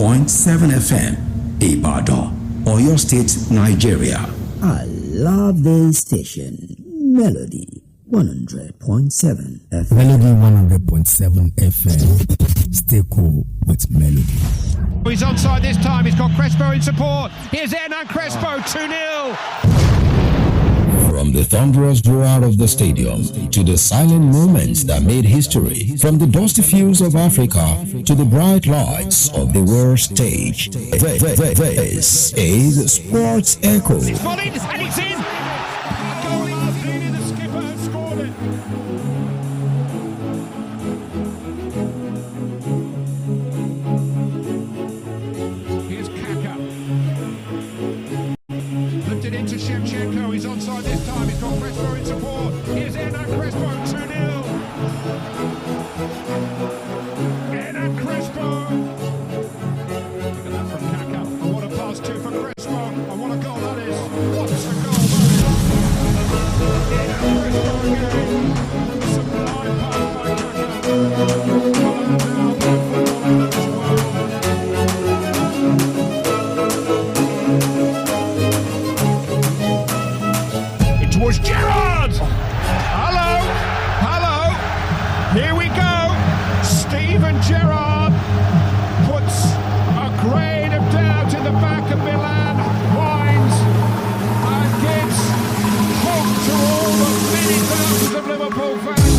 FM, Ibadan, Oyo State, Nigeria. I love this station. Melody 100.7 FM. Melody 100.7 FM. Stay cool with Melody. He's onside this time. He's got Crespo in support. Here's Hernan Crespo, 2-0. From the thunderous roar of the stadium to the silent moments that made history, from the dusty fields of Africa to the bright lights of the world stage, this is Sports Echo. It's volleyed and it's in. Goal last leading, the skipper has scored it. Here's Kaka. Lifted into Shevchenko. He's onside this time. He's got Crespo in support. Here's Hernan Crespo, 2-0. Hernan Crespo. Look at that from Kaka. And what a pass too for Crespo. And what a goal that is. What a goal that is. Hernan Crespo again. Sublime pass by Kaka. Was Gerrard! Hello! Here we go! Steven Gerrard puts a grain of doubt in the back of Milan, winds and gives hope to all the many thousands of Liverpool fans.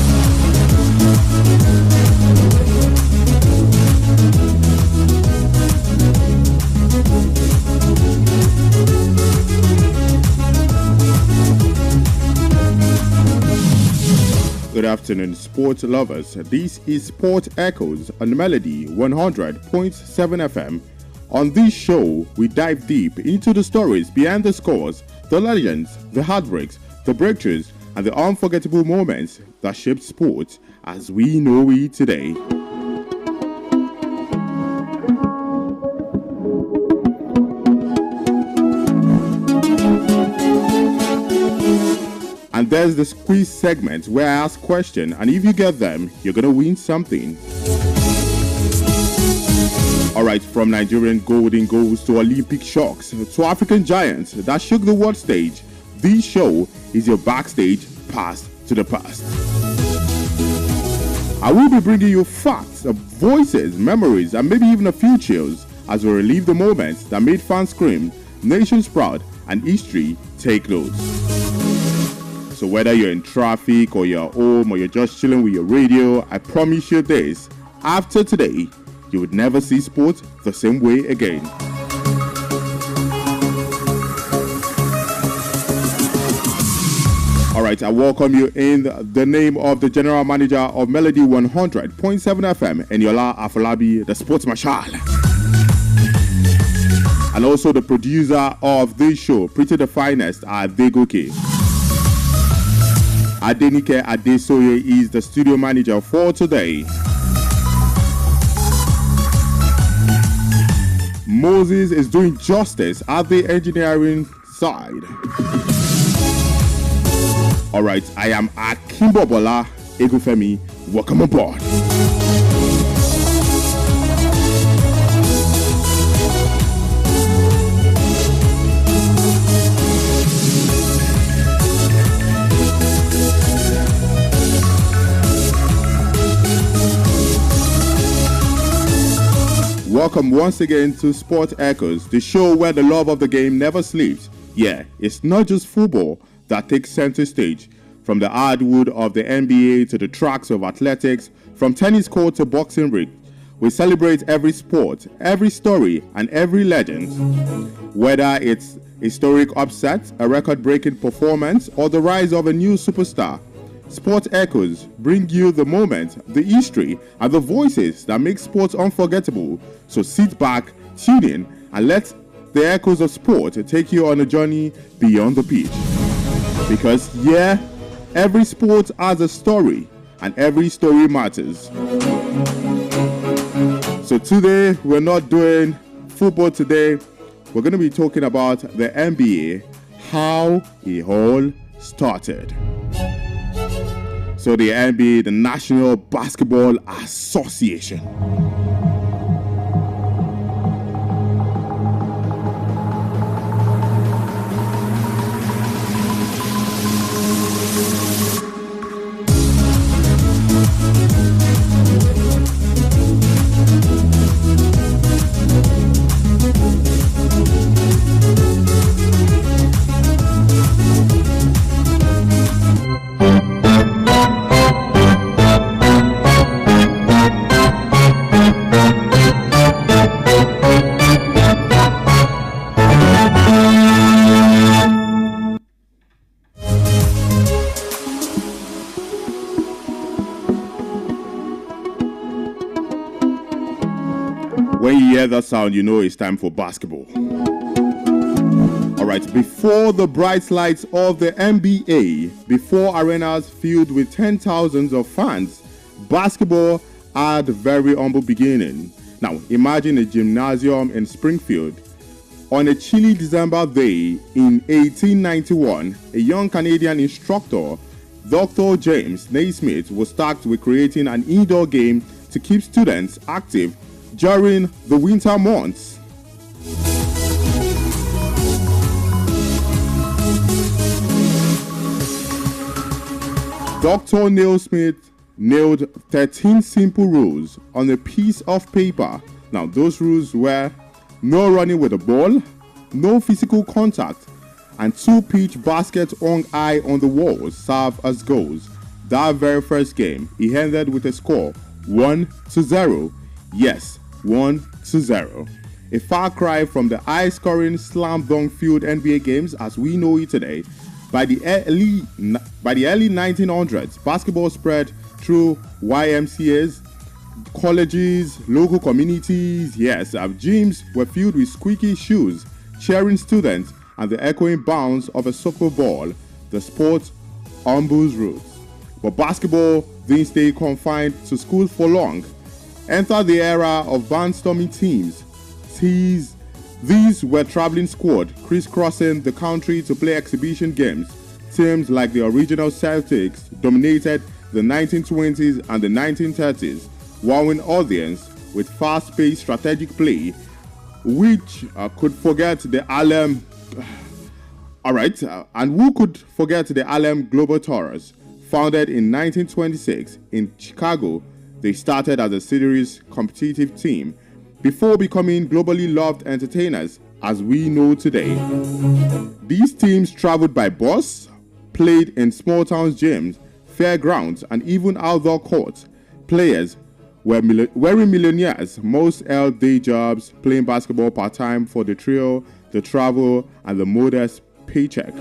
Good afternoon, sports lovers. This is Sport Echoes on Melody 100.7 FM. On this show, we dive deep into the stories behind the scores, the legends, the heartbreaks, the breakthroughs, and the unforgettable moments that shaped sports as we know it today. And there's the quiz segment where I ask questions, and if you get them, you're gonna win something. Alright, from Nigerian golden goals to Olympic shocks to African giants that shook the world stage, this show is your backstage pass to the past. I will be bringing you facts, voices, memories, and maybe even a few chills as we relive the moments that made fans scream, nations proud, and history take notes. So whether you're in traffic or you're home or you're just chilling with your radio, I promise you this, after today, you would never see sports the same way again. Alright, I welcome you in the name of the General Manager of Melody 100.7 FM, Eniola Afolabi, the Sports Marshal. And also the producer of this show, Pretty the Finest, Adegoke. Adenike Adesoye is the studio manager for today. Moses is doing justice at the engineering side. Alright, I am Akinbobola, Egunfemi. Welcome aboard. Welcome once again to Sport Echoes, the show where the love of the game never sleeps. Yeah, it's not just football that takes center stage. From the hardwood of the NBA to the tracks of athletics, from tennis court to boxing ring, we celebrate every sport, every story, and every legend. Whether it's historic upset, a record-breaking performance, or the rise of a new superstar, Sport Echoes bring you the moment, the history, and the voices that make sports unforgettable. So sit back, tune in, and let the echoes of sport take you on a journey beyond the pitch. Because, yeah, every sport has a story, and every story matters. So today, we're not doing football today. We're going to be talking about the NBA, how it all started. So the NBA, the National Basketball Association. hear that sound, you know it's time for basketball. Alright, before the bright lights of the NBA, before arenas filled with 10,000s of fans, basketball had a very humble beginning. Now, imagine a gymnasium in Springfield. On a chilly December day in 1891, a young Canadian instructor, Dr. James Naismith, was tasked with creating an indoor game to keep students active during the winter months. Dr. Naismith nailed 13 simple rules on a piece of paper. Now, those rules were no running with the ball, no physical contact, and 2 pitch baskets hung high on the walls serve as goals. That very first game, he ended with a score 1-0. Yes, 1-0. A far cry from the high-scoring slam dunk filled NBA games as we know it today. By the early 1900s, basketball spread through YMCAs, colleges, local communities. Yes, gyms were filled with squeaky shoes, cheering students, and the echoing bounce of a soccer ball. The sport humbles roots. But basketball didn't stay confined to schools for long. Enter the era of barnstorming teams. These were traveling squad crisscrossing the country to play exhibition games. Teams like the original Celtics dominated the 1920s and the 1930s, wowing audience with fast-paced strategic play, which could forget the Harlem. And who could forget the Harlem Globetrotters? Founded in 1926 in Chicago, they started as a serious competitive team before becoming globally loved entertainers as we know today. These teams traveled by bus, played in small towns gyms, fairgrounds, and even outdoor courts. Players were millionaires. Most held day jobs, playing basketball part-time for the thrill, the travel, and the modest paycheck.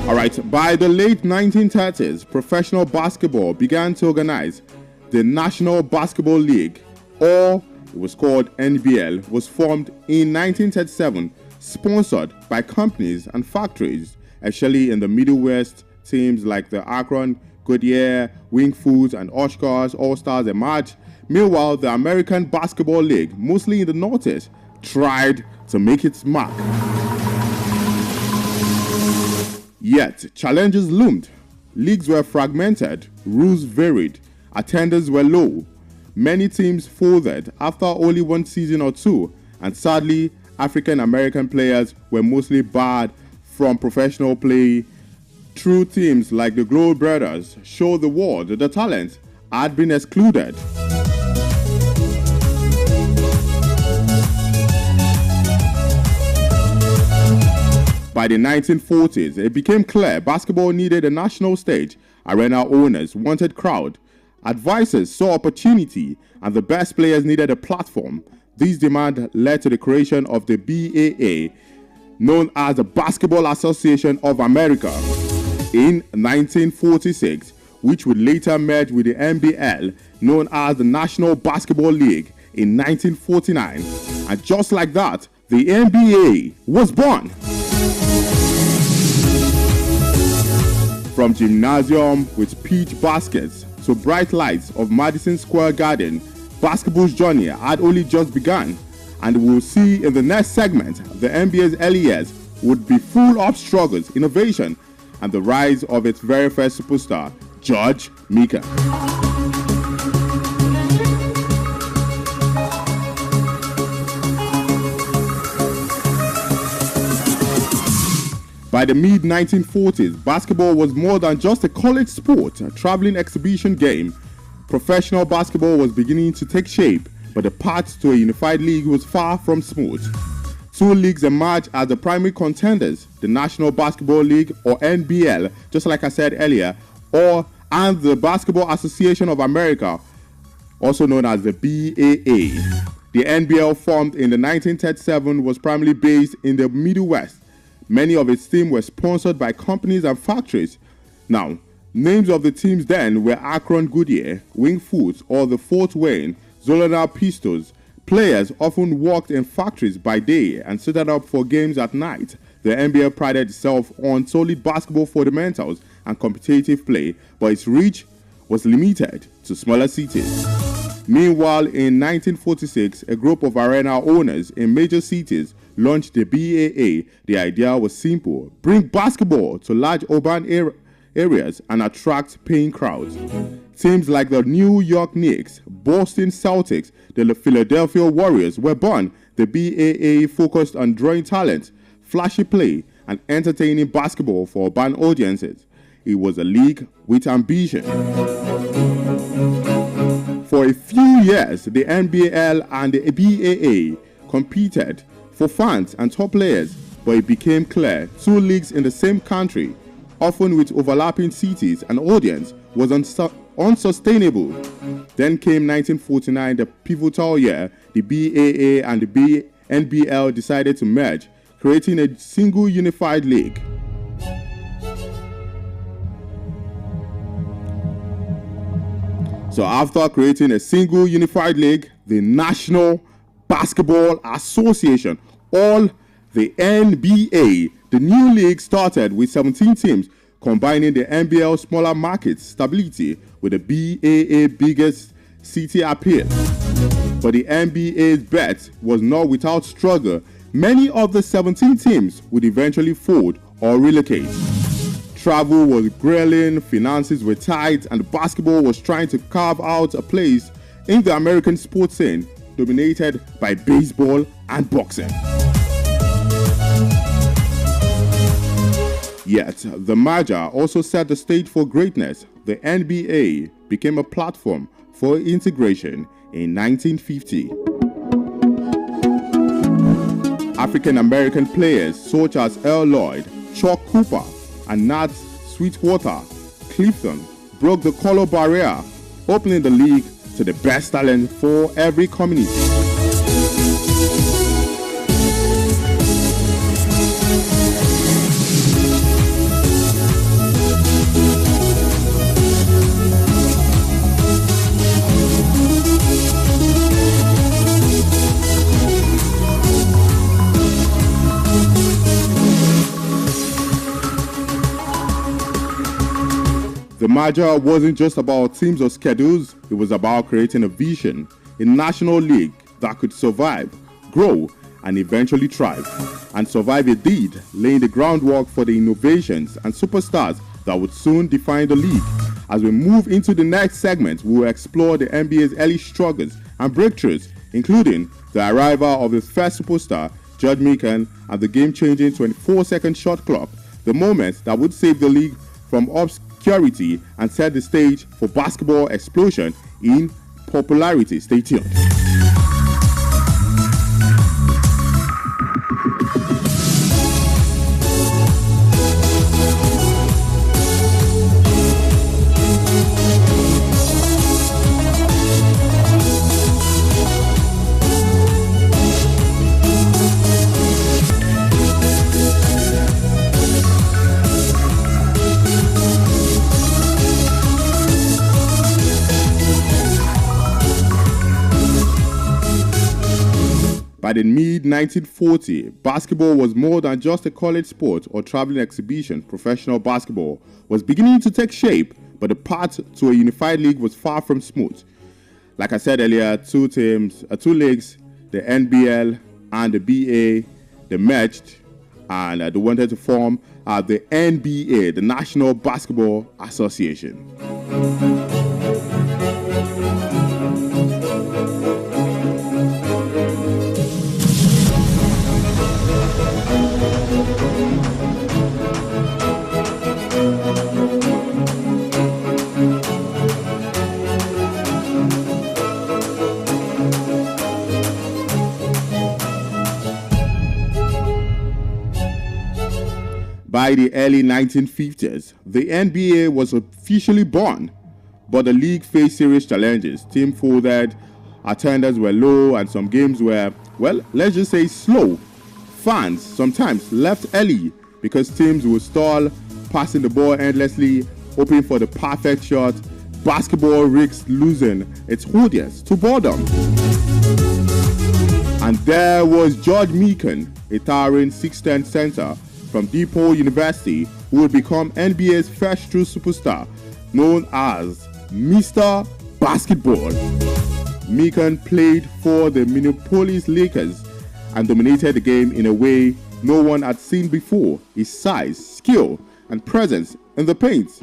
Alright, by the late 1930s, professional basketball began to organize. The National Basketball League, or it was called NBL, was formed in 1937, sponsored by companies and factories, especially in the Middle West. Teams like the Akron, Goodyear, Wing Foods, and Oshkosh All-Stars emerged. Meanwhile, the American Basketball League, mostly in the Northeast, tried to make its mark. Yet, challenges loomed. Leagues were fragmented, rules varied, attendance were low. Many teams folded after only one season or two, and sadly, African American players were mostly barred from professional play. True teams like the Glow Brothers showed the world the talent had been excluded. By the 1940s, it became clear basketball needed a national stage. Arena owners wanted crowd. Advisors saw opportunity, and the best players needed a platform. These demands led to the creation of the BAA, known as the Basketball Association of America, in 1946, which would later merge with the NBL, known as the National Basketball League, in 1949. And just like that, the NBA was born. From gymnasium with pitch baskets to bright lights of Madison Square Garden, basketball's journey had only just begun. And we'll see in the next segment, the NBA's early years would be full of struggles, innovation, and the rise of its very first superstar, George Mikan. By the mid-1940s, basketball was more than just a college sport, a traveling exhibition game. Professional basketball was beginning to take shape, but the path to a unified league was far from smooth. Two leagues emerged as the primary contenders, the National Basketball League, or NBL, just like I said earlier, and the Basketball Association of America, also known as the BAA. The NBL, formed in the 1937, was primarily based in the Middle West. Many of its teams were sponsored by companies and factories. Now, Names of the teams then were Akron Goodyear, Wingfoot, or the Fort Wayne, Zolona Pistols. Players often worked in factories by day and suited up for games at night. The NBA prided itself on solid basketball fundamentals and competitive play, but its reach was limited to smaller cities. Meanwhile, in 1946, a group of arena owners in major cities launched the BAA. The idea was simple: bring basketball to large urban areas and attract paying crowds. Teams like the New York Knicks, Boston Celtics, the Philadelphia Warriors were born. The BAA focused on drawing talent, flashy play, and entertaining basketball for urban audiences. It was a league with ambition. For a few years, the NBL and the BAA competed for fans and top players, but it became clear two leagues in the same country, often with overlapping cities and audience, was unsustainable. Then came 1949, the pivotal year. The BAA and the NBL decided to merge, creating a single unified league. So after creating a single unified league, the National Basketball Association, or the NBA, the new league started with 17 teams, combining the NBL smaller market stability with the BAA biggest city appeal. But the NBA's bet was not without struggle. Many of the 17 teams would eventually fold or relocate. Travel was grueling, finances were tight, and basketball was trying to carve out a place in the American sports scene, dominated by baseball and boxing. Yet, the merger also set the stage for greatness. The NBA became a platform for integration in 1950. African-American players such as Earl Lloyd, Chuck Cooper, and Nat Sweetwater Clifton broke the color barrier, opening the league to the best talent for every community. The merger wasn't just about teams or schedules, it was about creating a vision, a national league that could survive, grow, and eventually thrive. And survive it did, laying the groundwork for the innovations and superstars that would soon define the league. As we move into the next segment, we will explore the NBA's early struggles and breakthroughs, including the arrival of the first superstar, Judd Meekan, and the game-changing 24-second shot clock, the moment that would save the league from obscurity and set the stage for basketball explosion in popularity. Stay tuned. By the mid-1940s, basketball was more than just a college sport or traveling exhibition. Professional basketball was beginning to take shape, but the path to a unified league was far from smooth. Like I said earlier, two leagues, the NBL and the BA, they merged and they wanted to form the NBA, the National Basketball Association. By the early 1950s, the NBA was officially born, but the league faced serious challenges. Team folded, attendance were low, and some games were, well, let's just say slow. Fans sometimes left early because teams would stall, passing the ball endlessly, hoping for the perfect shot. Basketball risks losing its audience to boredom. And there was George Mikan, a towering 6'10" center from DePaul University, who would become NBA's first true superstar, known as Mr. Basketball. Mikan played for the Minneapolis Lakers and dominated the game in a way no one had seen before. His size, skill, and presence in the paint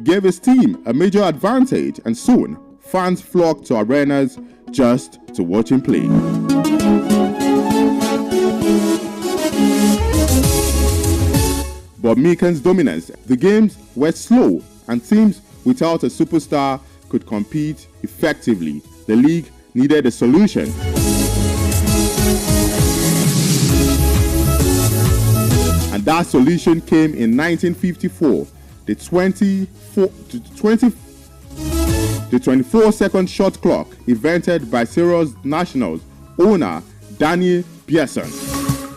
gave his team a major advantage, and soon fans flocked to arenas just to watch him play. But Mikan's dominance, the games were slow, and teams without a superstar could compete effectively. The league needed a solution. And that solution came in 1954. The 24-second shot clock invented by Sirius Nationals owner Danny Pearson.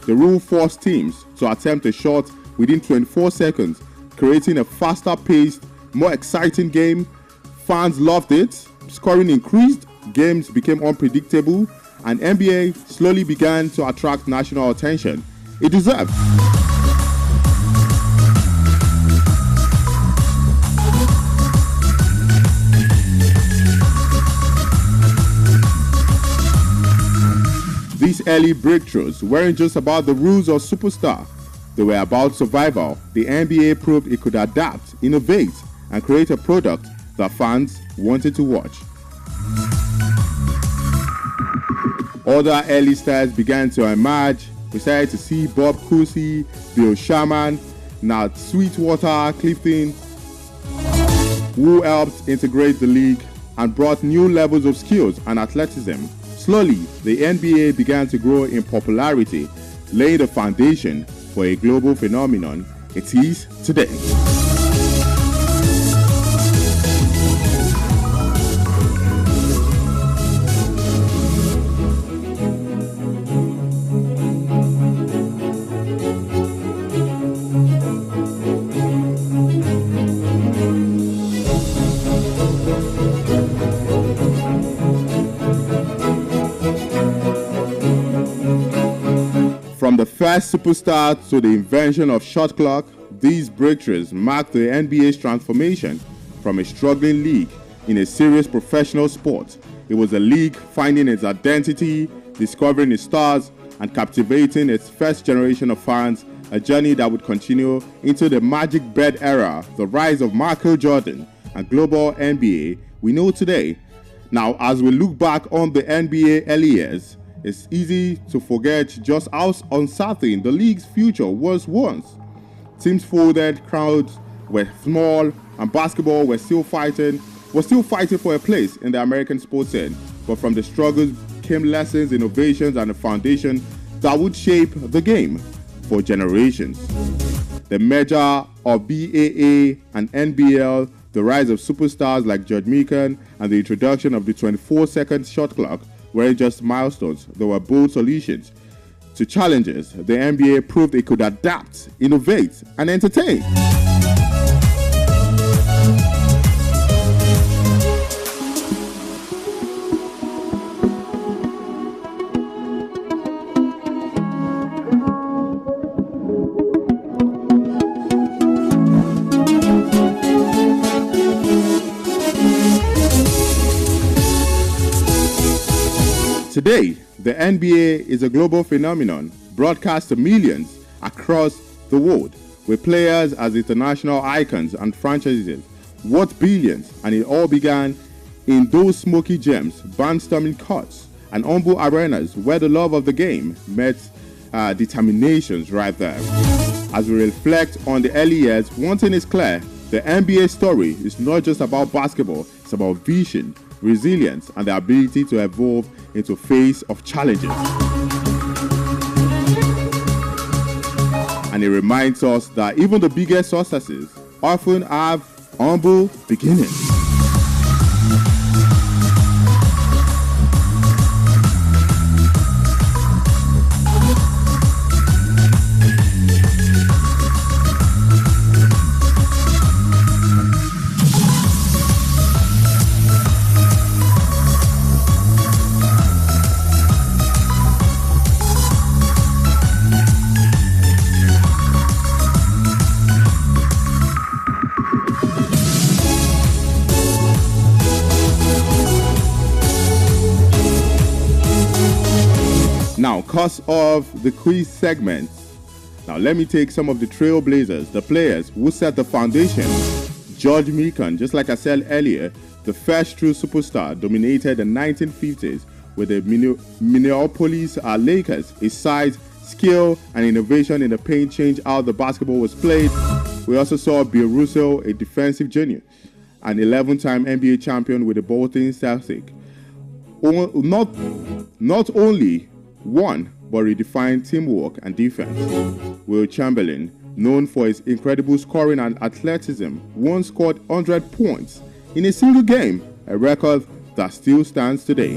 The rule forced teams to attempt a shot within 24 seconds, creating a faster-paced, more exciting game. Fans loved it, scoring increased, games became unpredictable, and NBA slowly began to attract national attention. It deserved. These early breakthroughs weren't just about the rules of superstar. They were about survival. The NBA proved it could adapt, innovate, and create a product that fans wanted to watch. Other early stars began to emerge. We started to see Bob Cousy, Bill Sharman, Nat Sweetwater Clifton, who helped integrate the league and brought new levels of skills and athleticism. Slowly, the NBA began to grow in popularity, laying the foundation for a global phenomenon it is today. From the first superstar to the invention of shot clock, these breakthroughs marked the NBA's transformation from a struggling league in a serious professional sport. It was a league finding its identity, discovering its stars, and captivating its first generation of fans, a journey that would continue into the Magic Bird era, the rise of Michael Jordan, and global NBA we know today. Now, as we look back on the NBA early years, it's easy to forget just how uncertain the league's future was once. Teams folded, crowds were small, and basketball was still fighting for a place in the American sports scene. But from the struggles came lessons, innovations, and a foundation that would shape the game for generations. The merger of BAA and NBL, the rise of superstars like George Mikan, and the introduction of the 24-second shot clock weren't just milestones, they were bold solutions to challenges. The NBA proved it could adapt, innovate, and entertain. Today, the NBA is a global phenomenon, broadcast to millions across the world, with players as international icons and franchises worth billions, and it all began in those smoky gems, barnstorming courts, and humble arenas where the love of the game met determinations right there. As we reflect on the early years, one thing is clear: the NBA story is not just about basketball, it's about vision, resilience, and the ability to evolve into face of challenges. And it reminds us that even the biggest successes often have humble beginnings. Now, cause of the quiz segment. Now, let me take some of the trailblazers, the players who set the foundation. George Mikan, just like I said earlier, the first true superstar, dominated the 1950s with the Minneapolis Lakers. His size, skill, and innovation in the paint changed how the basketball was played. We also saw Bill Russell, a defensive genius, an 11-time NBA champion with the Boston Celtics. Not only won, but redefined teamwork and defense. Will Chamberlain, known for his incredible scoring and athleticism, once scored 100 points in a single game, a record that still stands today.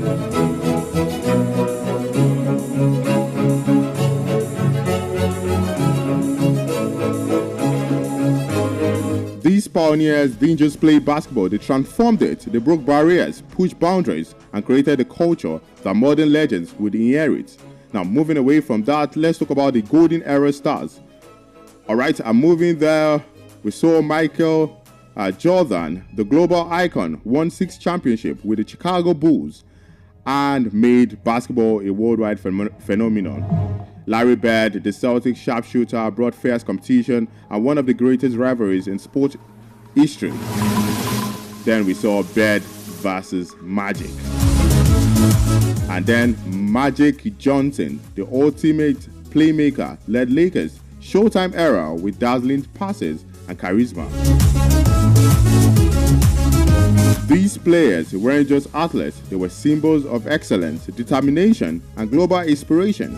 These pioneers didn't just play basketball, they transformed it. They broke barriers, pushed boundaries, and created a culture that modern legends would inherit. Now, moving away from that, let's talk about the golden era stars. All right, I'm moving there. We saw Michael Jordan, the global icon, won 6 championships with the Chicago Bulls and made basketball a worldwide phenomenon. Larry Bird, the Celtics sharpshooter, brought fierce competition and one of the greatest rivalries in sports history. Then we saw Bird versus Magic. And then Magic Johnson, the ultimate playmaker, led Lakers' Showtime era with dazzling passes and charisma. These players weren't just athletes, they were symbols of excellence, determination, and global inspiration.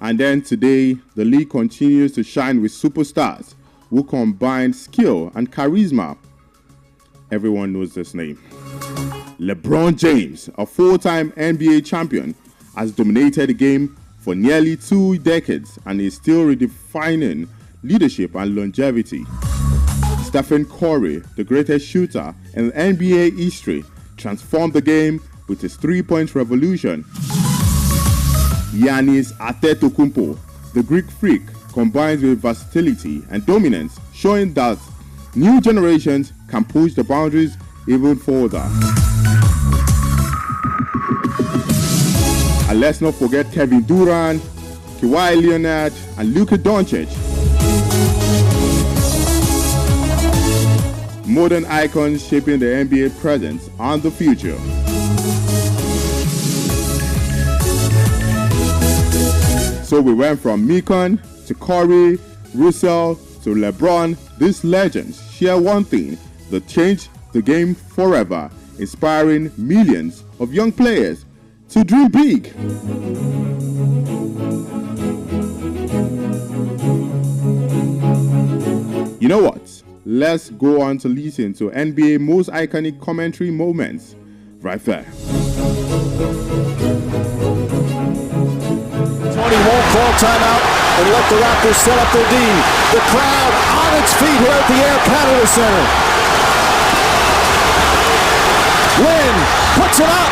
And then today, the league continues to shine with superstars who combine skill and charisma. Everyone knows this name. LeBron James, a 4-time NBA champion, has dominated the game for nearly 2 decades and is still redefining leadership and longevity. Stephen Curry, the greatest shooter in NBA history, transformed the game with his 3-point revolution. Giannis Antetokounmpo, the Greek freak, combines with versatility and dominance, showing that new generations can push the boundaries even further. And let's not forget Kevin Durant, Kawhi Leonard, and Luka Doncic. Modern icons shaping the NBA present and the future. So we went from Mikan to Curry, Russell to LeBron. These legends share one thing: they changed the game forever, inspiring millions of young players to dream big. You know what? Let's go on to listen to NBA most iconic commentary moments right there. Tony won't call timeout and let the Raptors set up their D. The crowd on its feet here at the Air Canada Center. Lin puts it up.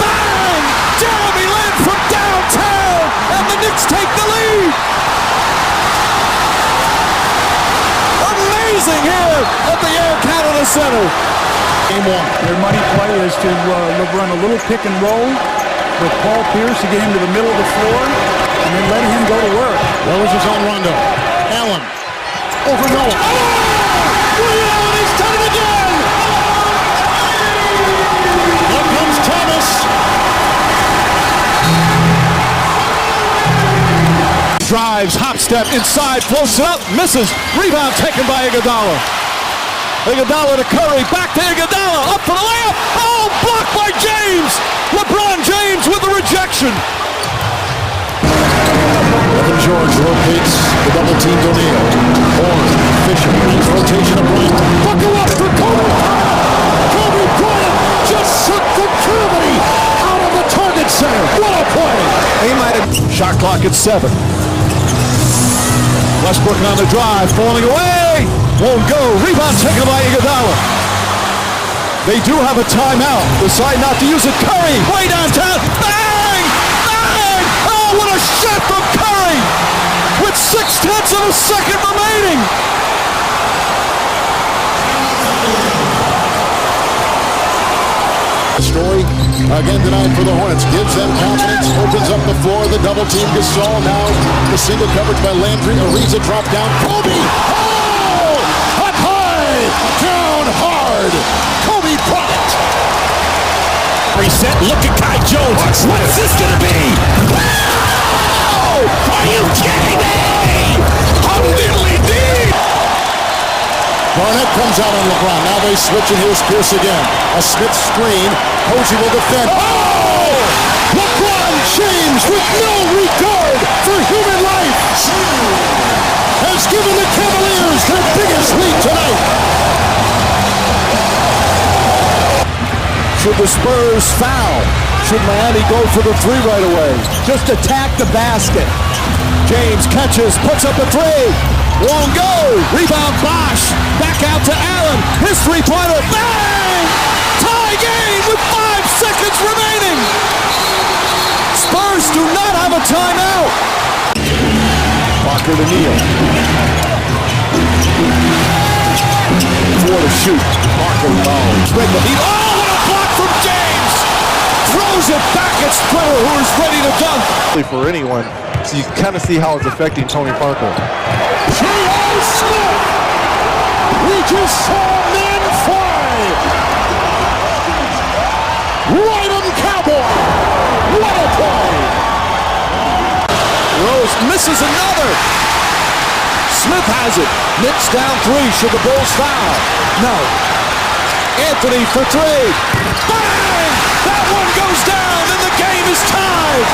Bang! Jeremy Lin from downtown, and the Knicks take the lead. Amazing here at the Air Canada Center. Game 1. Their money play is to run a little pick and roll with Paul Pierce to get him to the middle of the floor and then let him go to work. That was his own Rondo. Allen over Noah. Oh! Allen, he's done it again! Here comes Thomas. Drive. drives, hop step inside, floats it up, misses. Rebound taken by Iguodala. Iguodala to Curry, back to Iguodala, up for the layup. Oh, blocked by James. LeBron James with the rejection. Evan George rotates the double team to O'Neal. Horn, Fisher, needs rotation of Bryant. Buckle up for Kobe. Kobe Bryant just shook the gravity out of the target center. What a play. He might have. Shot clock at 7. Westbrook on the drive, falling away. Won't go. Rebound taken by Iguodala. They do have a timeout. Decide not to use it. Curry, way downtown. Bang! Bang! Oh, what a shot from Curry! With 0.6 of a second remaining. Story again tonight for the Hornets. Gives them confidence. Opens up the floor. The double team. Gasol now. The single coverage by Landry. Ariza drop down. Kobe. Oh! Up high. Down hard. Kobe Bryant. Reset. Look at Kai Jones. What's this going to be? Wow! Are you kidding me? How diddly dee! Barnett comes out on LeBron. Now they switch and here's Pierce again. A Smith screen. Posey will defend. Oh! LeBron James with no regard for human life has given the Cavaliers their biggest lead tonight. Should the Spurs foul? Should Miami go for the 3 right away? Just attack the basket. James catches, puts up a 3. Won't go. Rebound Bosh. Back out to Allen. His 3-pointer. Bang! Tie game with 5 seconds remaining. Spurs do not have a timeout. Parker to Neal. 4 to shoot. Parker low. Spread the heat. Oh, what a block from James! Throws it back at Splitter, who is ready to dunk. For anyone, so you kind of see how it's affecting Tony Parker. Smith! We just saw men fly! Right on Cowboy! What a play! Rose misses another. Smith has it. Knicks down 3. Should the Bulls foul? No. Anthony for 3. Bang! That one goes down and the game is tied.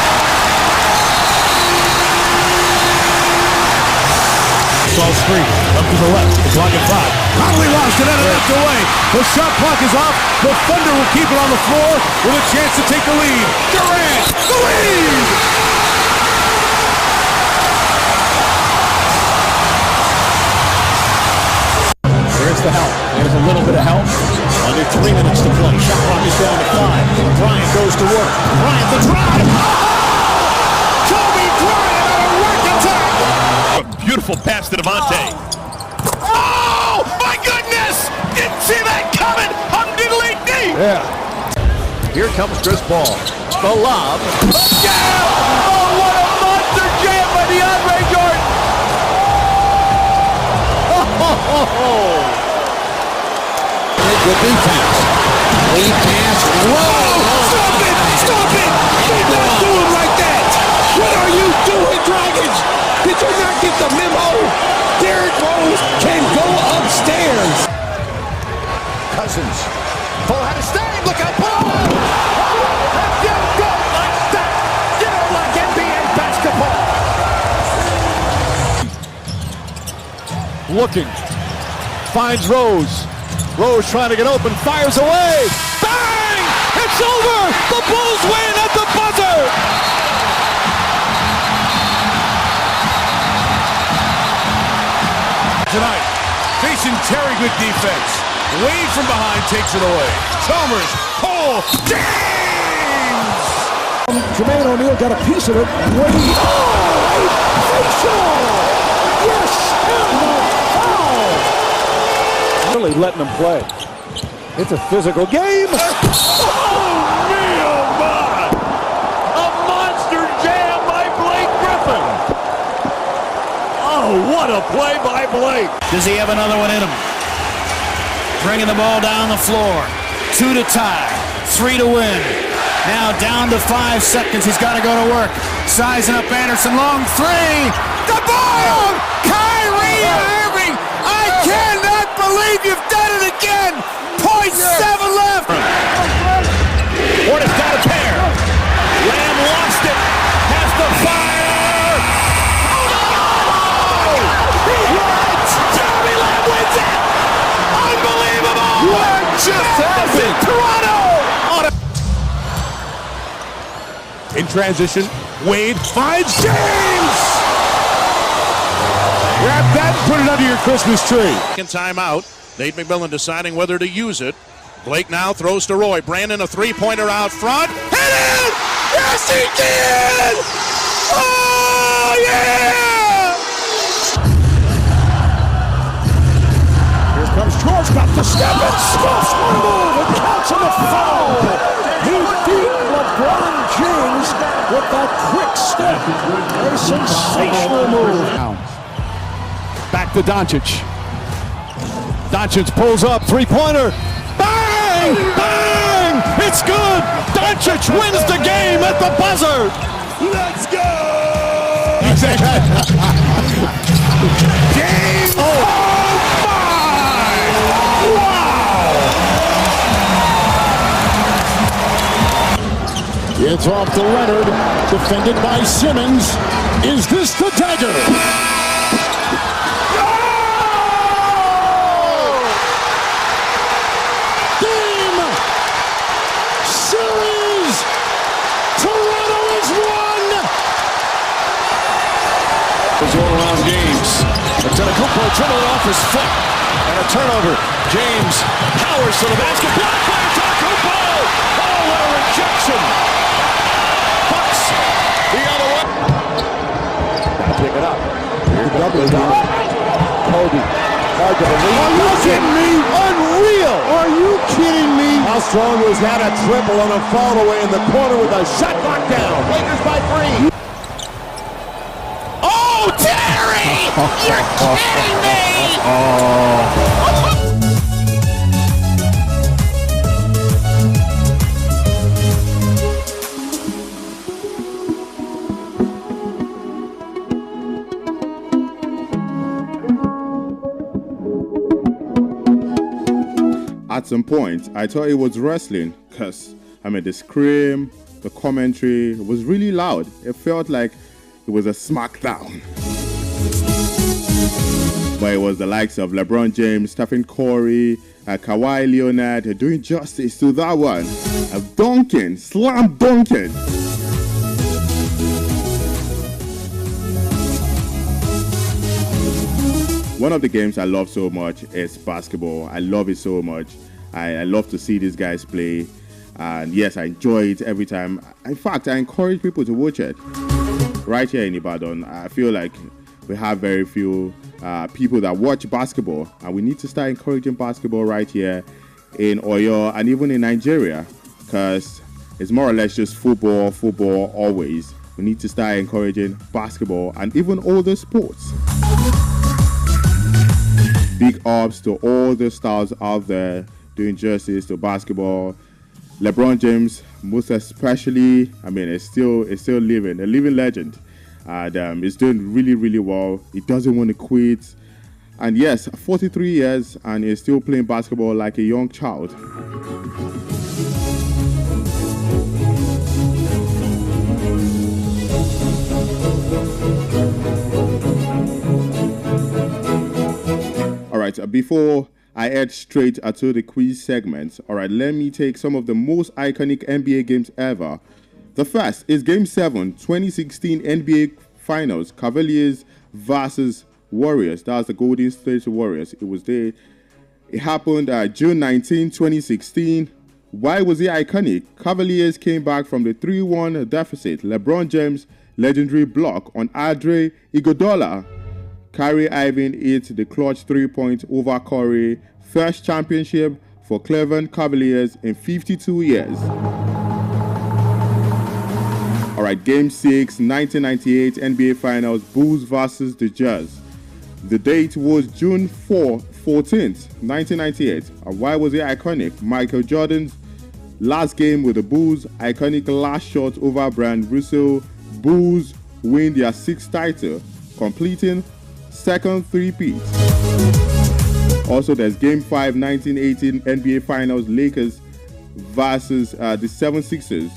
Ball screen, up to the left, the clock at 5. Probably lost it, left away. The shot clock is off. The Thunder will keep it on the floor with a chance to take the lead. Durant, the lead! There's the help. There's a little bit of help. Under 3 minutes to play. Shot clock is down to 5. Bryant goes to work. Bryant the drive. Kobe Bryant on a work attack. A beautiful pass to Devontae. Oh, my goodness! Didn't see that coming. Diddly dee. Yeah. Here comes Chris Paul. The lob. Yeah! Oh, what a monster jam by DeAndre Jordan! Good defense. Lead pass. Whoa! Stop it! Stop it! Did not do it like that! What are you doing, Dragons? Did you not get the memo? Derrick Rose can go upstairs. Cousins. Paul had to stay. Look out, Paul! You go like that! You know, like NBA basketball! Looking. Finds Rose. Rose trying to get open. Fires away. Bang! It's over! The Bulls win at the buzzer! Tonight, facing Terry, good defense. Wade from behind takes it away. Chalmers, Cole, James! Jermaine O'Neal got a piece of it. Wade. Oh! Facial! Yes! Foul! Really letting them play. It's a physical game. Oh, me, oh my! A monster jam by Blake Griffin. Oh, what a play by Blake. Does he have another one in him? Bringing the ball down the floor. 2 to tie. 3 to win. Now down to 5 seconds. He's got to go to work. Sizing up Anderson. Long 3. the ball! Kyrie Irving! I cannot believe you've done it again! 0.7 left! Hornets got a pair. Lamb lost it. Has the fire. Oh! What? Jeremy Lamb wins it! Unbelievable! What just happened? Toronto! In transition, Wade finds James! Grab that and put it under your Christmas tree. Second timeout. Nate McMillan deciding whether to use it. Blake now throws to Roy. Brandon a three-pointer out front. Hit it! Yes, he did! Oh, yeah! Here comes George, got the step and stuffs one move and counts on the foul. He beat LeBron James with that quick step. A sensational move. Back to Doncic. Doncic pulls up, three-pointer. Bang! Bang! It's good! Doncic wins the game at the buzzer! Let's go! Game! Oh my! Wow! It's off to Leonard, defended by Simmons. Is this the dagger? All-around games. Antetokounmpo dribbling off his foot. And a turnover. James powers to the basket. Blocked by Antetokounmpo! Oh, what a rejection! Bucks the other one. Gotta pick it up. Here's double down. Kobe. Hard to believe. Are you kidding me? Unreal! Are you kidding me? How strong was that? A triple on a fall away in the corner with a shot knocked down. Lakers by 3. You're kidding me! At some point, I thought it was wrestling because, the scream, the commentary was really loud. It felt like it was a SmackDown. But it was the likes of LeBron James, Stephen Curry, Kawhi Leonard doing justice to that one. Dunking, slam dunking. One of the games I love so much is basketball. I love it so much. I love to see these guys play. And yes, I enjoy it every time. In fact, I encourage people to watch it. Right here in Ibadan, I feel like we have very few people that watch basketball, and we need to start encouraging basketball right here in Oyo and even in Nigeria, because it's more or less just football always. We need to start encouraging basketball and even other sports. Big ups to all the stars out there doing justice to basketball. LeBron James, most especially, is still living, a living legend. And he's doing really, really well. He doesn't want to quit. And yes, 43 years, and he's still playing basketball like a young child. All right, before I head straight to the quiz segment, all right, let me take some of the most iconic NBA games ever. The first is Game 7, 2016 NBA Finals, Cavaliers versus Warriors. That was the Golden State Warriors. It was there. It happened June 19, 2016. Why was it iconic? Cavaliers came back from the 3-1 deficit. LeBron James' legendary block on Andre Iguodala. Kyrie Irving hit the clutch 3-point over Curry. First championship for Cleveland Cavaliers in 52 years. All right, Game 6, 1998 NBA Finals, Bulls versus the Jazz. The date was June 14th, 1998. And why was it iconic? Michael Jordan's last game with the Bulls, iconic last shot over Brian Russell. Bulls win their 6th title. completing second three-peat. Also, there's Game 5, 1918 NBA Finals, Lakers versus the 76ers,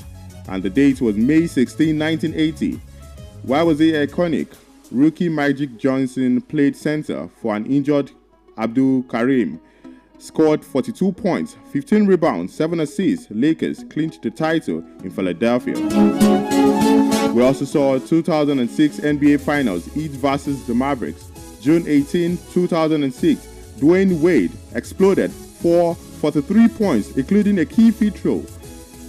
and the date was May 16, 1980. Why was it iconic? Rookie Magic Johnson played center for an injured Abdul Karim, scored 42 points, 15 rebounds, 7 assists. Lakers clinched the title in Philadelphia. We also saw 2006 NBA Finals, Heat versus the Mavericks. June 18, 2006, Dwayne Wade exploded for 43 points, including a key free throw.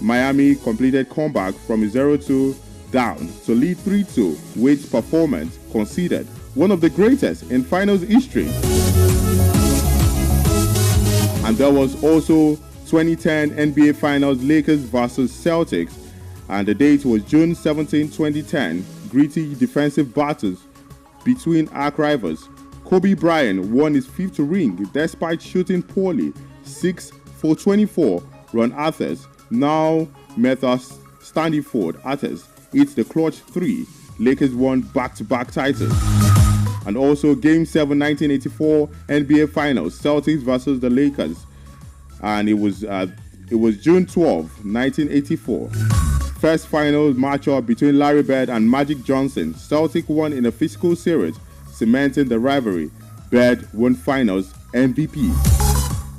Miami completed comeback from a 0-2 down to lead 3-2. Wade's performance considered one of the greatest in finals history. And there was also 2010 NBA Finals, Lakers versus Celtics, and the date was June 17, 2010. Gritty defensive battles between arch rivals. Kobe Bryant won his 5th ring despite shooting poorly. 6 for 24. Ron Arthurs, now Methodist Standiford Arthurs, hits the clutch 3. Lakers won back-to-back titles. And also Game 7, 1984 NBA Finals, Celtics versus the Lakers, and it was June 12, 1984. First final matchup between Larry Bird and Magic Johnson. Celtic won in a physical series, cementing the rivalry. Bird won Finals MVP.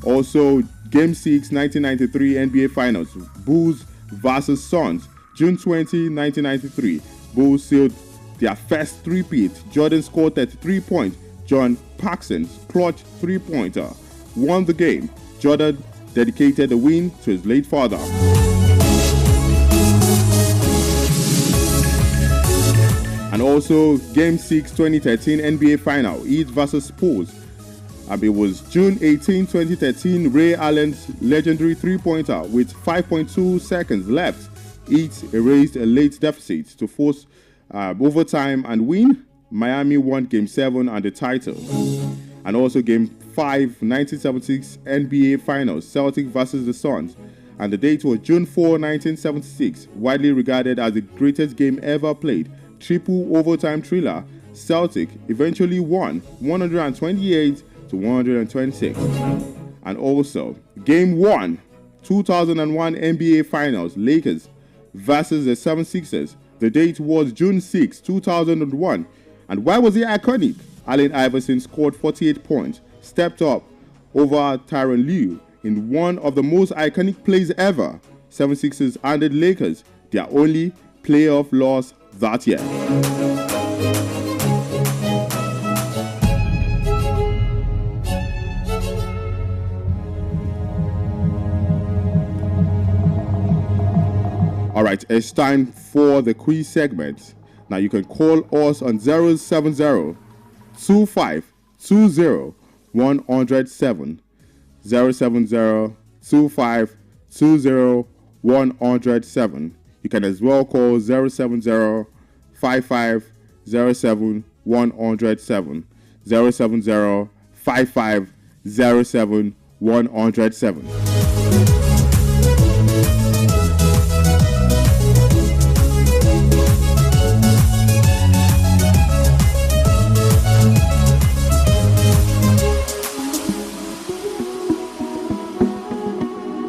Also, Game 6, 1993 NBA Finals, Bulls versus Suns, June 20, 1993. Bulls sealed their first three-peat. Jordan scored 33 points. John Paxson's clutch three-pointer won the game. Jordan dedicated the win to his late father. And also, Game 6, 2013 NBA Final, Heat versus Spurs. It was June 18, 2013. Ray Allen's legendary three-pointer with 5.2 seconds left. Heat erased a late deficit to force overtime and win. Miami won Game 7 and the title. And also Game 5, 1976 NBA Finals, Celtic versus the Suns. And the date was June 4, 1976. Widely regarded as the greatest game ever played. Triple overtime thriller. Celtic eventually won 128 to 126. And also Game 1, 2001 NBA Finals, Lakers versus the 76ers. The date was June 6, 2001. And why was it iconic? Allen Iverson scored 48 points, stepped up over Tyronn Lue in one of the most iconic plays ever. 76ers handed Lakers their only playoff loss that year. All right, it's time for the quiz segment. Now you can call us on 070 2520 107. 070 2520 107. You can as well call 070 5507 107. 070 5507 107.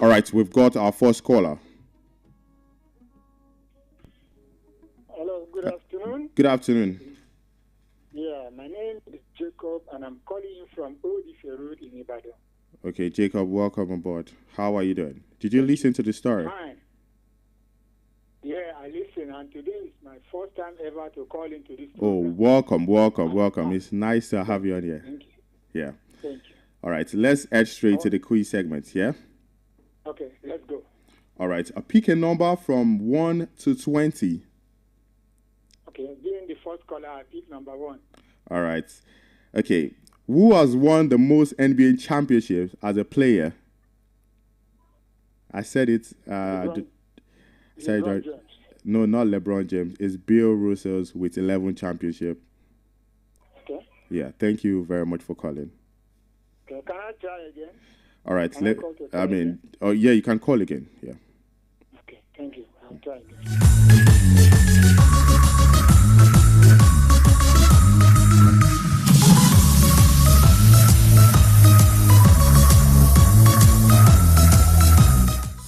All right, we've got our first caller. Hello, good afternoon. Good afternoon. Yeah, my name is Jacob, and I'm calling you from Odife Road in Ibadan. Okay, Jacob, welcome aboard. How are you doing? Did you listen to the story? Fine. Yeah, I listen, and today is my first time ever to call into this program. Oh, welcome. It's nice to have you on here. Thank you. Yeah. Thank you. All right, let's head straight to the quiz segment, yeah? Okay, let's go. All right, pick a number from 1 to 20. Okay, being the first caller, I pick number 1. All right. Okay, who has won the most NBA championships as a player? I said it. LeBron James. No, not LeBron James. It's Bill Russell's with 11 championships. Okay. Yeah, thank you very much for calling. Okay, can I try again? All right. You can call again. Yeah. Okay, thank you. I'll try again.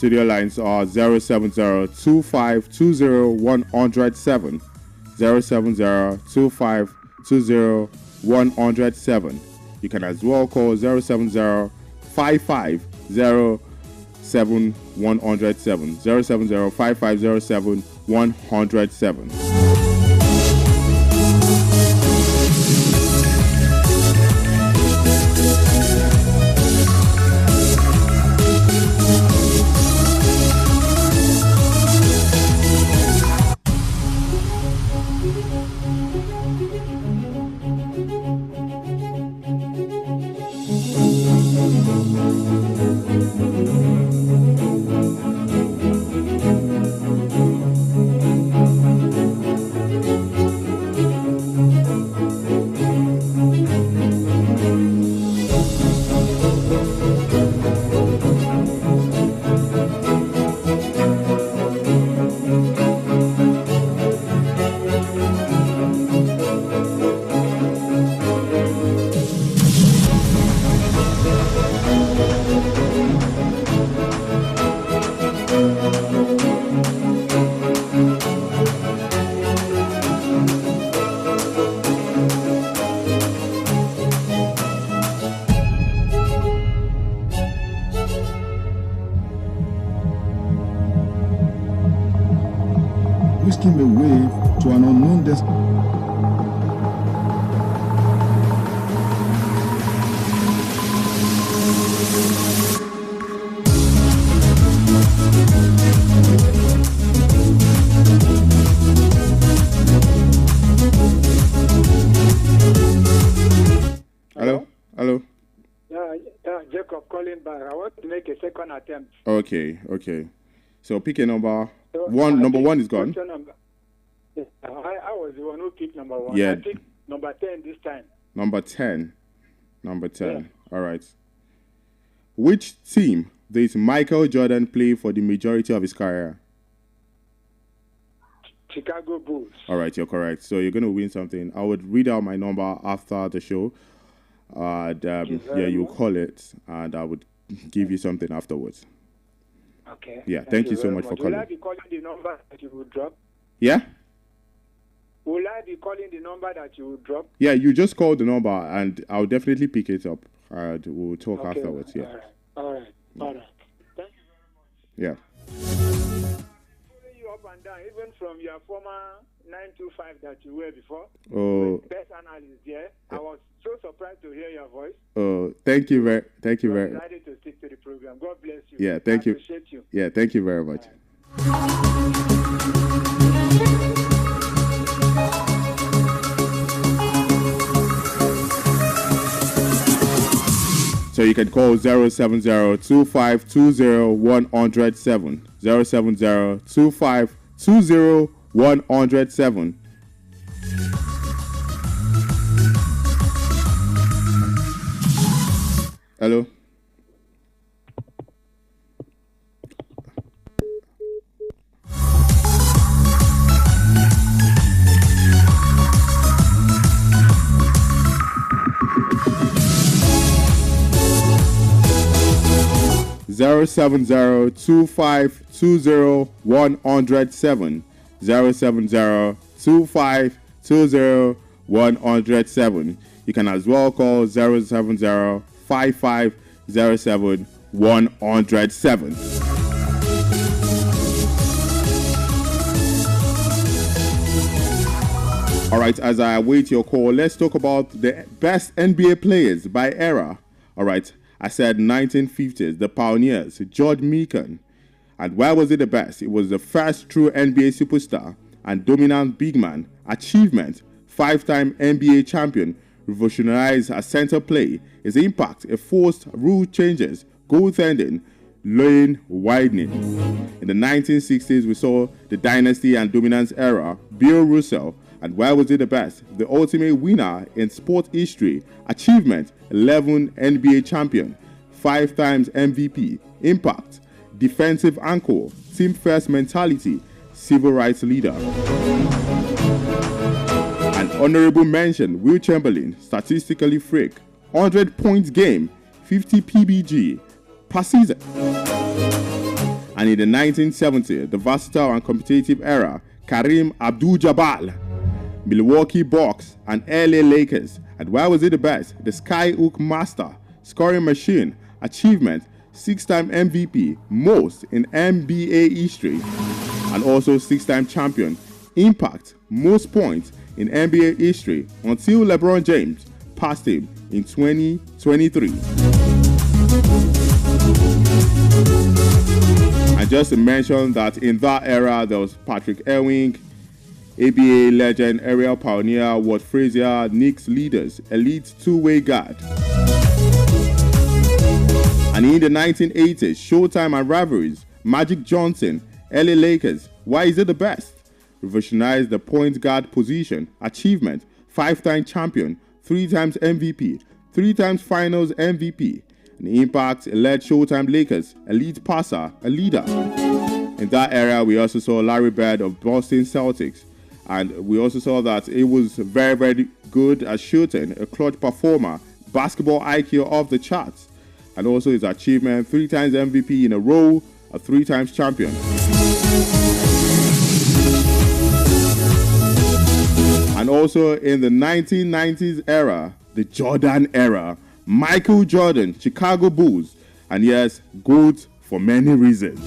Studio lines are 070-2520-107, 070-2520-107. You can as well call 070-5507-107, 070-5507-107. Whisking the wave to an unknown destination. Hello? Hello? Jacob calling back. I want to make a second attempt. Okay. So pick a number. Number one is gone. I was the one who picked number one. Yeah. I picked number 10 this time. Number 10. Yeah. All right. Which team did Michael Jordan play for the majority of his career? Chicago Bulls. All right, you're correct. So you're going to win something. I would read out my number after the show. You call it, and I would give you something afterwards. Okay. Yeah, thank you so much for calling. Will I be calling the number that you will drop? Yeah? Will I be calling the number that you will drop? Yeah, you just call the number, and I'll definitely pick it up. And we'll talk Okay. afterwards. Yeah. All right. Thank you very much. Yeah. Following you up and down, even from your former 925 that you were before. Oh. Best analyst, yeah. I was so surprised to hear your voice. Oh, thank you very. I'm decided to stick to the program. God bless you. Yeah, thank I you. appreciate you. Yeah, thank you very much. So you can call 070-2520-107, 070-2520-107. Hello? Zero 070-2520-107, 070-2520-107. You can as well call 070-5507-107. All right, as I await your call, let's talk about the best NBA players by era. All right, I said 1950s, the pioneers, George Mikan. And why was it the best? It was the first true NBA superstar and dominant big man. Achievement, 5-time NBA champion, revolutionized a center play. His impact, it forced rule changes, goaltending, lane widening. In the 1960s, we saw the dynasty and dominance era, Bill Russell. And why was it the best? The ultimate winner in sport history. Achievement, 11 NBA champion, 5 times MVP. Impact, defensive anchor, team first mentality, civil rights leader. An honorable mention, Will Chamberlain, statistically freak, 100 points game, 50 PBG per season. And in the 1970s, the versatile and competitive era, Kareem Abdul-Jabbar, Milwaukee Bucks, and LA Lakers. And why was it the best? The Skyhook Master, scoring machine, achievement, 6-time MVP, most in NBA history, and also 6-time champion, impact, most points in NBA history until LeBron James passed him in 2023. And just to mention that in that era, there was Patrick Ewing, ABA legend Ariel Pioneer, Ward Frazier, Knicks leaders, elite two-way guard. And in the 1980s, Showtime and rivalries, Magic Johnson, LA Lakers. Why is it the best? Revolutionized the point guard position, achievement, 5-time champion, 3 times MVP, 3 times finals MVP. And impact led Showtime Lakers, elite passer, a leader. In that era, we also saw Larry Bird of Boston Celtics. And we also saw that it was very, very good at shooting, a clutch performer, basketball IQ off the charts. And also his achievement, 3 times MVP in a row, a 3 times champion. And also in the 1990s era, the Jordan era, Michael Jordan, Chicago Bulls, and yes, GOAT for many reasons.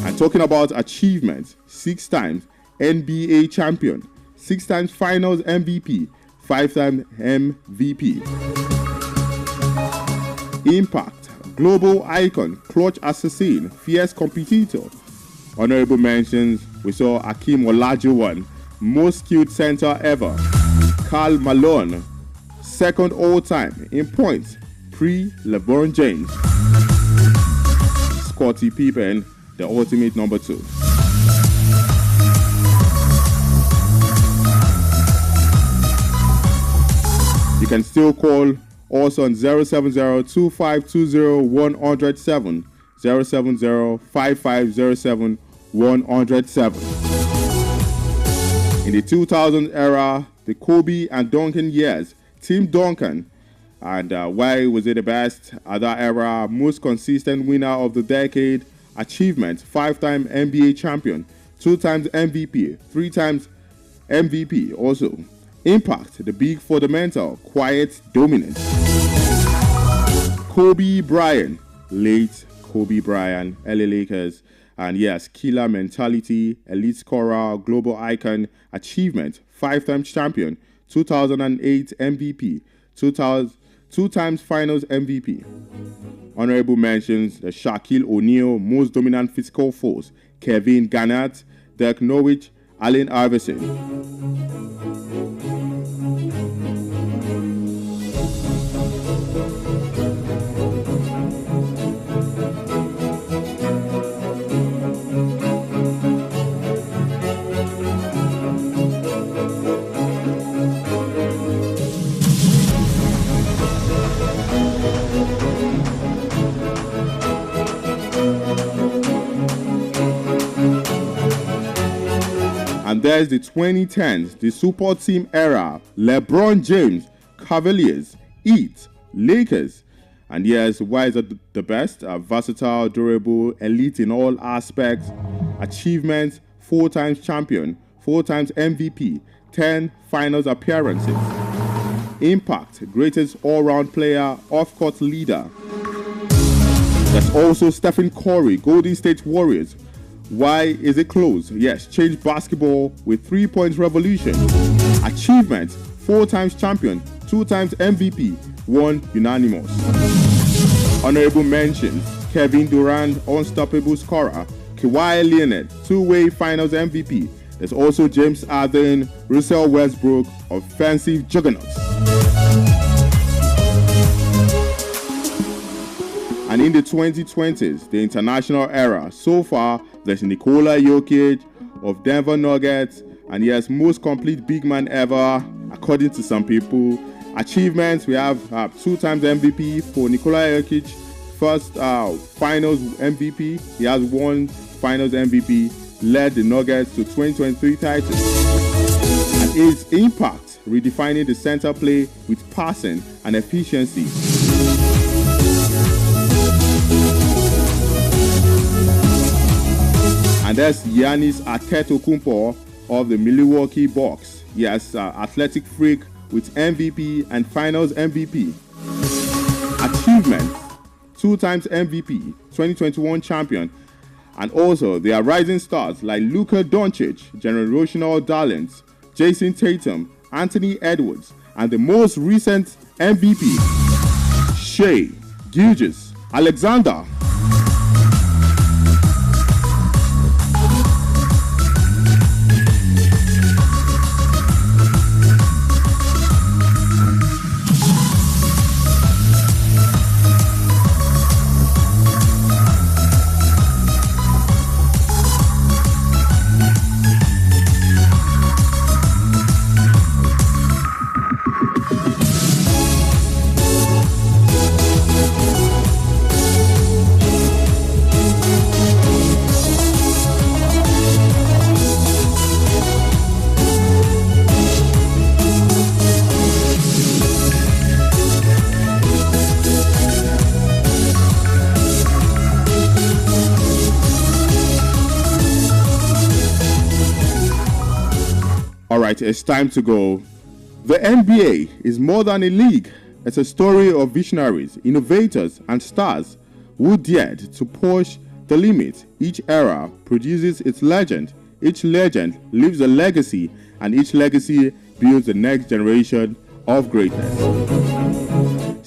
And talking about achievements, 6 times NBA champion, 6 times finals MVP, 5 times MVP. Impact, global icon, clutch assassin, fierce competitor. Honorable mentions, we saw Akeem Olajuwon, most skilled center ever. Karl Malone, second all-time in points, pre-LeBron James. Scottie Pippen, the ultimate number 2. You can still call us on 070-2520-107, 070-5507-107. In the 2000s era, the Kobe and Duncan years, Tim Duncan, and why was it the best at that era? Most consistent winner of the decade, achievement, 5-time NBA champion, 2 times MVP, 3 times MVP also. Impact, the big fundamental, quiet dominance. Kobe Bryant, late Kobe Bryant, LA Lakers, and yes, killer mentality, elite scorer, global icon, achievement, 5-time champion, 2008 MVP, 2 times finals MVP. Honorable mentions, the Shaquille O'Neal, most dominant physical force, Kevin Garnett, Dirk Nowitzki, Allen Iverson. And there's the 2010s, the super team era, LeBron James, Cavaliers, Heat, Lakers. And yes, why is it the best? Versatile, durable, elite in all aspects, achievements, 4 times champion, 4 times MVP, 10 finals appearances. Impact, greatest all-round player, off-court leader. There's also Stephen Curry, Golden State Warriors. Why is it close? Yes, change basketball with 3 points revolution. Achievement, 4 times champion, 2 times MVP, 1 unanimous. Honorable mentions, Kevin Durant, unstoppable scorer. Kawhi Leonard, 2-way finals MVP. There's also James Harden, Russell Westbrook, offensive juggernauts. And in the 2020s, the international era, so far, there's Nikola Jokic of Denver Nuggets, and yes, most complete big man ever, according to some people. Achievements, we have 2 times MVP for Nikola Jokic, first finals MVP. He has 1 finals MVP, led the Nuggets to 2023 titles. And his impact, redefining the center play with passing and efficiency. And that's Giannis Antetokounmpo of the Milwaukee Bucks. Yes, athletic freak with MVP and Finals MVP. Achievement, 2 times MVP, 2021 champion. And also, there are rising stars like Luka Doncic, generational darlings, Jason Tatum, Anthony Edwards, and the most recent MVP, Shai Gilgeous-Alexander. Alright, it's time to go. The NBA is more than a league. It's a story of visionaries, innovators, and stars who dared to push the limit. Each era produces its legend. Each legend leaves a legacy, and each legacy builds the next generation of greatness.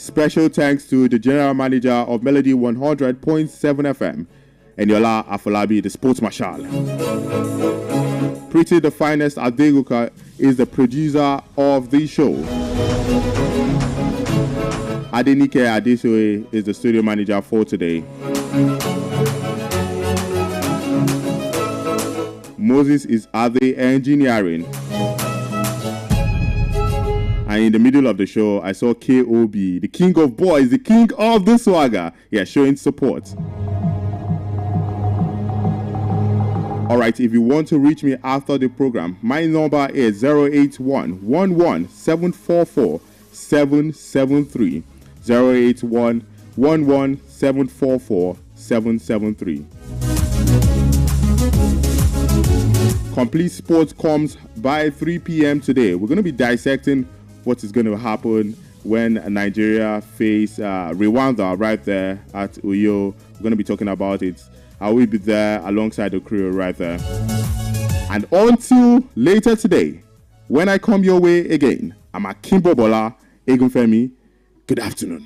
Special thanks to the general manager of Melody 100.7 FM, Eniola Afolabi, the sports marshal. Pretty the Finest Adeguka is the producer of the show. Adenike Adesoe is the studio manager for today. Moses is at the engineering. And in the middle of the show, I saw KOB, the king of boys, the king of the swagger, showing support. Alright, if you want to reach me after the program, my number is 081-11-744-773. 081-11-744-773. Complete Sports comes by 3 p.m. today. We're going to be dissecting what is going to happen when Nigeria face Rwanda right there at Uyo. We're going to be talking about it. I will be there alongside the crew right there. And until later today, when I come your way again, I'm Akinbobola, Egunfemi. Good afternoon.